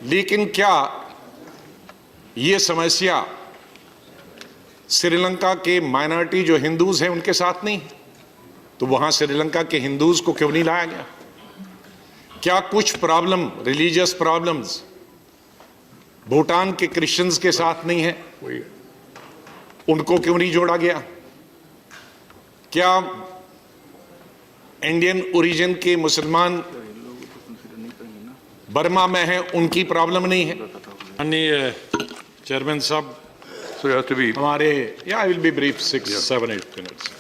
लेकिन क्या ये समस्या श्रीलंका के माइनॉरिटी जो हिंदूज हैं उनके साथ नहीं? तो वहां श्रीलंका के हिंदूज को क्यों नहीं लाया गया? क्या कुछ प्रॉब्लम, रिलीजियस प्रॉब्लम्स भूटान के क्रिश्चियंस के साथ नहीं है? उनको क्यों नहीं जोड़ा गया? क्या इंडियन ओरिजिन के मुसलमान बर्मा में हैं, उनकी प्रॉब्लम नहीं है? माननीय चेयरमैन साहब, हमारे I will be brief 6-7-8 minutes.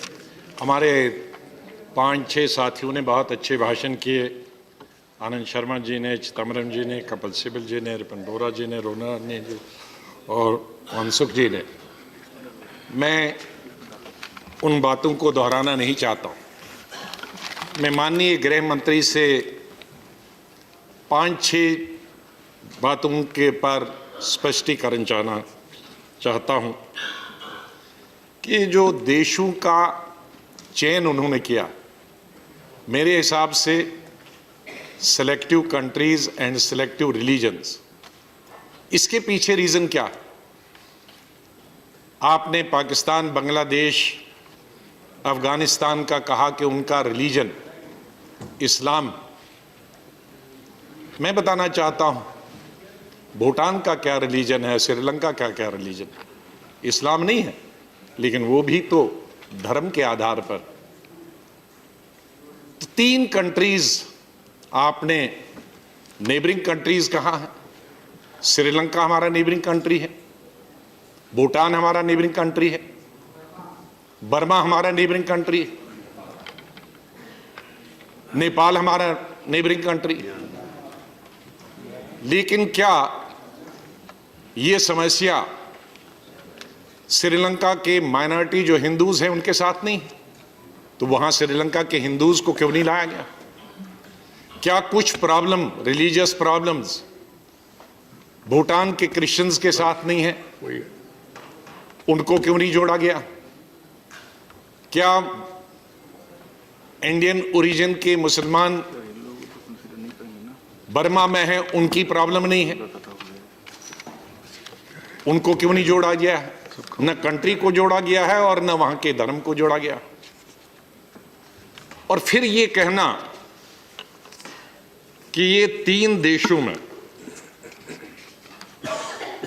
हमारे 5-6 साथियों ने बहुत अच्छे भाषण किए। आनंद शर्मा जी ने, चिदम्बरम जी ने, कपिल सिब्बल जी ने, रिपुन बोरा जी ने, रोना ने जी और मनसुख जी ने। मैं उन बातों को दोहराना नहीं चाहता हूँ। मैं माननीय गृह मंत्री से 5-6 बातों के पर स्पष्टीकरण चाहता हूँ कि जो देशों का चयन उन्होंने किया, मेरे हिसाब से selective countries and selective religions, इसके पीछे रीजन क्या है? आपने पाकिस्तान, बांग्लादेश, अफगानिस्तान का कहा कि उनका रिलीजन इस्लाम। मैं बताना चाहता हूं भूटान का क्या रिलीजन है, श्रीलंका का क्या रिलीजन है? इस्लाम नहीं है, लेकिन वो भी तो धर्म के आधार पर। तो 3 कंट्रीज आपने नेबरिंग कंट्रीज कहा है। श्रीलंका हमारा नेबरिंग कंट्री है, भूटान हमारा नेबरिंग कंट्री है, बर्मा हमारा नेबरिंग कंट्री है, नेपाल हमारा नेबरिंग कंट्री है। लेकिन क्या ये समस्या श्रीलंका के माइनॉरिटी जो हिंदूज हैं उनके साथ नहीं? तो वहां श्रीलंका के हिंदूज को क्यों नहीं लाया गया? क्या कुछ प्रॉब्लम, रिलीजियस प्रॉब्लम्स भूटान के क्रिश्चियंस के साथ नहीं है? उनको क्यों नहीं जोड़ा गया? क्या इंडियन ओरिजिन के मुसलमान बर्मा में हैं, उनकी प्रॉब्लम नहीं है? उनको क्यों नहीं जोड़ा गया? न कंट्री को जोड़ा गया है और न वहां के धर्म को जोड़ा गया। और फिर ये कहना कि ये 3 देशों में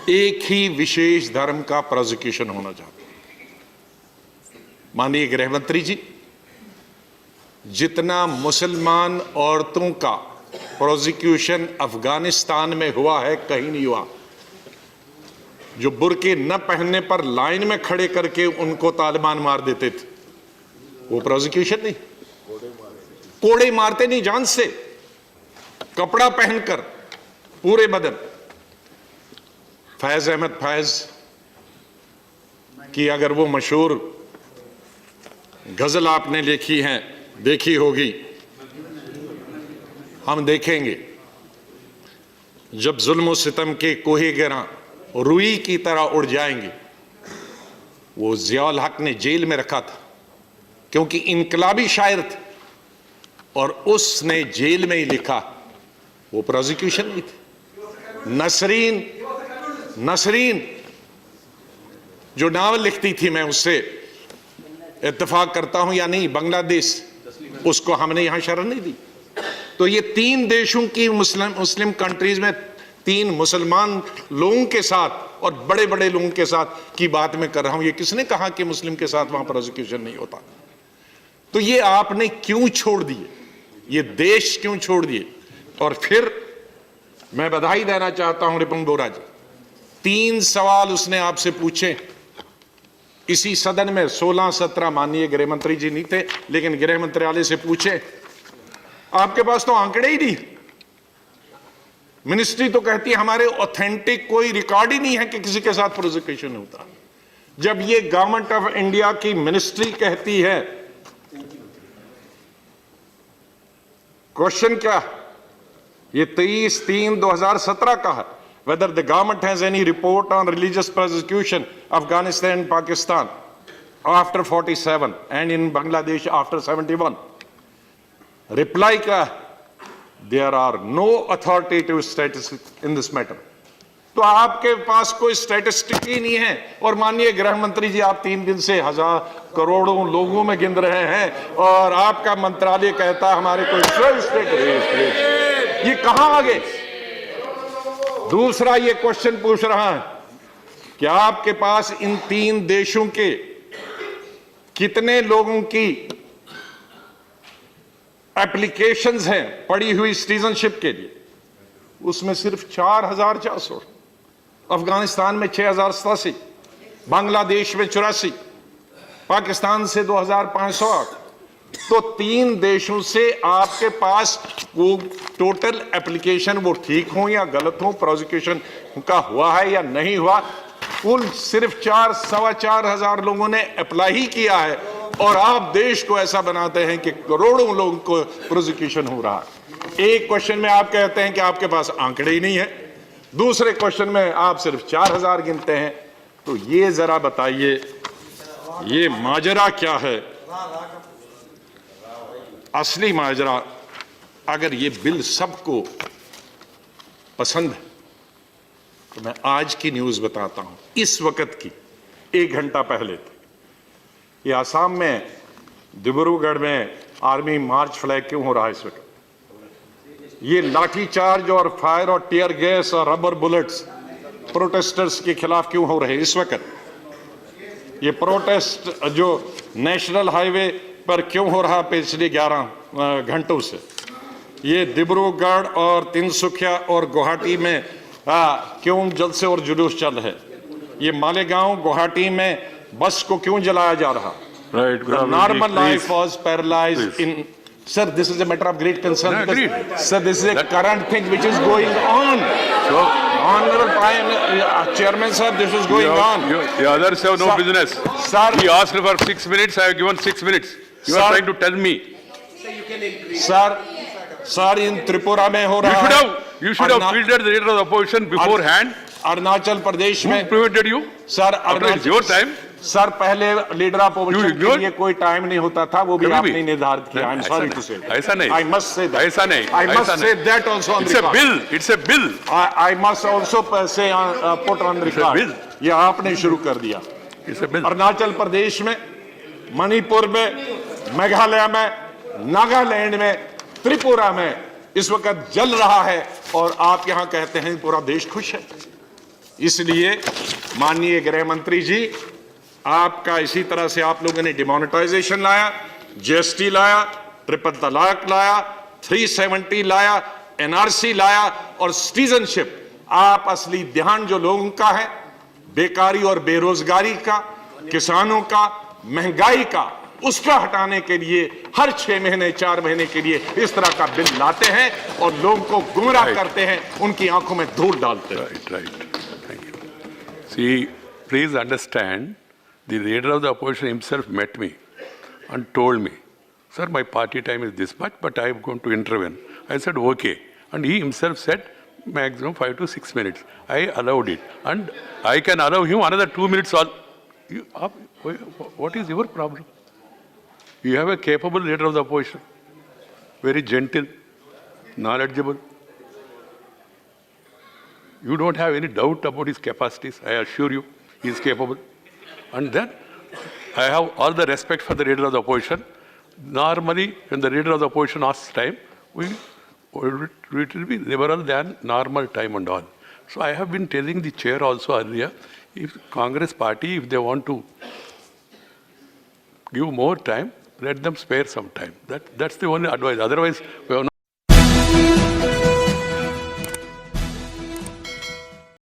एक ही विशेष धर्म का प्रोसिक्यूशन होना चाहता। माननीय गृह मंत्री जी, जितना मुसलमान औरतों का प्रोसिक्यूशन अफगानिस्तान में हुआ है, कहीं नहीं हुआ। जो बुर्के न पहनने पर लाइन में खड़े करके उनको तालिबान मार देते थे, वो प्रोसिक्यूशन नहीं। कोड़े मारते नहीं, जान से कपड़ा पहनकर पूरे बदन। फैज अहमद फैज की अगर वो मशहूर गजल आपने देखी होगी, हम देखेंगे जब जुल्म सितम के कोहे गिरा रुई की तरह उड़ जाएंगे। वो जियाउल हक ने जेल में रखा था क्योंकि इनकलाबी शायर थे, और उसने जेल में ही लिखा। वो प्रोसिक्यूशन नहीं थी। नसरीन जो नावल लिखती थी, मैं उससे इत्तेफाक करता हूं या नहीं, बांग्लादेश, उसको हमने यहां शरण नहीं दी। तो ये 3 देशों की मुस्लिम कंट्रीज में 3 मुसलमान लोगों के साथ और बड़े बड़े लोगों के साथ की बात मैं कर रहा हूं। ये किसने कहा कि मुस्लिम के साथ वहां प्रोसिक्यूशन नहीं होता? तो ये आपने क्यों छोड़ दिए? ये देश क्यों छोड़ दिए? और फिर मैं बधाई देना चाहता हूं रिपुन बोरा जी, 3 सवाल उसने आपसे पूछे इसी सदन में। 16-17 माननीय गृह मंत्री जी नहीं थे, लेकिन गृह मंत्रालय से पूछे। आपके पास तो आंकड़े ही नहीं। मिनिस्ट्री तो कहती है हमारे ऑथेंटिक कोई रिकॉर्ड ही नहीं है कि किसी के साथ प्रोसिक्यूशन होता। जब ये गवर्नमेंट ऑफ इंडिया की मिनिस्ट्री कहती है, क्वेश्चन क्या है? ये 23/3/2017 का है। whether the government has any report on religious persecution Afghanistan and Pakistan after 47 and in Bangladesh after 71. Reply का there are no authoritative statistics in this matter. तो आपके पास कोई स्टैटिस्टिक ही नहीं है, और माननीय गृह मंत्री जी आप 3 दिन से हजार करोड़ों लोगों में गिन रहे हैं और आपका मंत्रालय कहता हमारे कोई ये कहां आ गए? दूसरा ये क्वेश्चन पूछ रहा है कि आपके पास इन 3 देशों के कितने लोगों की एप्लीकेशंस हैं पड़ी हुई सिटीजनशिप के लिए? उसमें सिर्फ 4,400, अफगानिस्तान में 6,087, बांग्लादेश में 84, पाकिस्तान से 2,508। तो 3 देशों से आपके पास वो टोटल एप्लीकेशन, वो ठीक हो या गलत हो, प्रोसिक्यूशन का हुआ है या नहीं हुआ, कुल सिर्फ 4,000-4,500 लोगों ने अप्लाई ही किया है, और आप देश को ऐसा बनाते हैं कि करोड़ों लोगों को प्रोसिक्यूशन हो रहा है। एक क्वेश्चन में आप कहते हैं कि आपके पास आंकड़े ही नहीं है, दूसरे क्वेश्चन में आप सिर्फ 4,000 गिनते हैं। तो ये जरा बताइए, ये माजरा क्या है? असली माजरा, अगर ये बिल सबको पसंद है तो मैं आज की न्यूज बताता हूं, इस वक्त की 1 घंटा पहले थी। ये आसाम में डिब्रूगढ़ में आर्मी मार्च फ्लैग क्यों हो रहा है इस वक्त? ये लाठीचार्ज और फायर और टीयर गैस और रबर बुलेट्स प्रोटेस्टर्स के खिलाफ क्यों हो रहे हैं इस वक्त? ये प्रोटेस्ट जो नेशनल हाईवे पर क्यों हो रहा पिछले 11 घंटों से? ये डिब्रूगढ़ और तिनसुकिया और गुवाहाटी में क्यों जल्द से और जुलूस चल है? ये मालेगांव गुवाहाटी में बस को क्यों जलाया जा रहा? Right. Normal life was paralyzed in. Sir, this is a matter of great concern. No, agreed. Sir, this is a current thing which is going on. So, Honorable Chairman, sir, this is going on. the others have no Sir, business. Sir, He asked for 6 minutes. I have given 6 minutes. You Sir, are trying to tell me. sir, in Tripura में हो रहा है. You should have fielded the leader of the opposition beforehand. Arunachal Pradesh में. Who prevented you? Sir, After it's your time. Sir, पहले leader of opposition के लिए कोई time नहीं होता था, वो भी आपने निर्धारित किया। I am sorry to say. ऐसा नहीं। I must say that. ऐसा नहीं। I must say that also on record. It's a bill. I must also say put on record. ये आपने शुरू कर दिया। It's a bill. Arunachal Pradesh में, मणिपुर में, मेघालय में, नागालैंड में, त्रिपुरा में इस वक्त जल रहा है, और आप यहां कहते हैं पूरा देश खुश है। इसलिए माननीय गृह मंत्री जी, आपका इसी तरह से आप लोगों ने डिमोनेटाइजेशन लाया, जीएसटी लाया, ट्रिपल तलाक लाया, 370 लाया, एनआरसी लाया, और सिटीजनशिप। आप असली ध्यान जो लोगों का है, बेकारी और बेरोजगारी का, किसानों का, महंगाई का, उसका हटाने के लिए हर 6 महीने 4 महीने के लिए इस तरह का बिल लाते हैं और लोगों को गुमराह करते हैं, उनकी आंखों में धूल डालते हैं। Right. Thank you. See, please understand. The leader of the opposition himself met me and told me, sir, my party time is this much, but I am going to intervene. I said, okay. And he himself said, maximum 5 to 6 minutes. I allowed it. And I can allow him another 2 minutes. What is your problem? You have a capable leader of the opposition, very gentle, knowledgeable. You don't have any doubt about his capacities. I assure you, he is capable. And then I have all the respect for the leader of the opposition. Normally, when the leader of the opposition asks time, it will be liberal than normal time and all. So I have been telling the chair also earlier, if Congress party, if they want to give more time, let them spare some time. That's the only advice. Otherwise, we have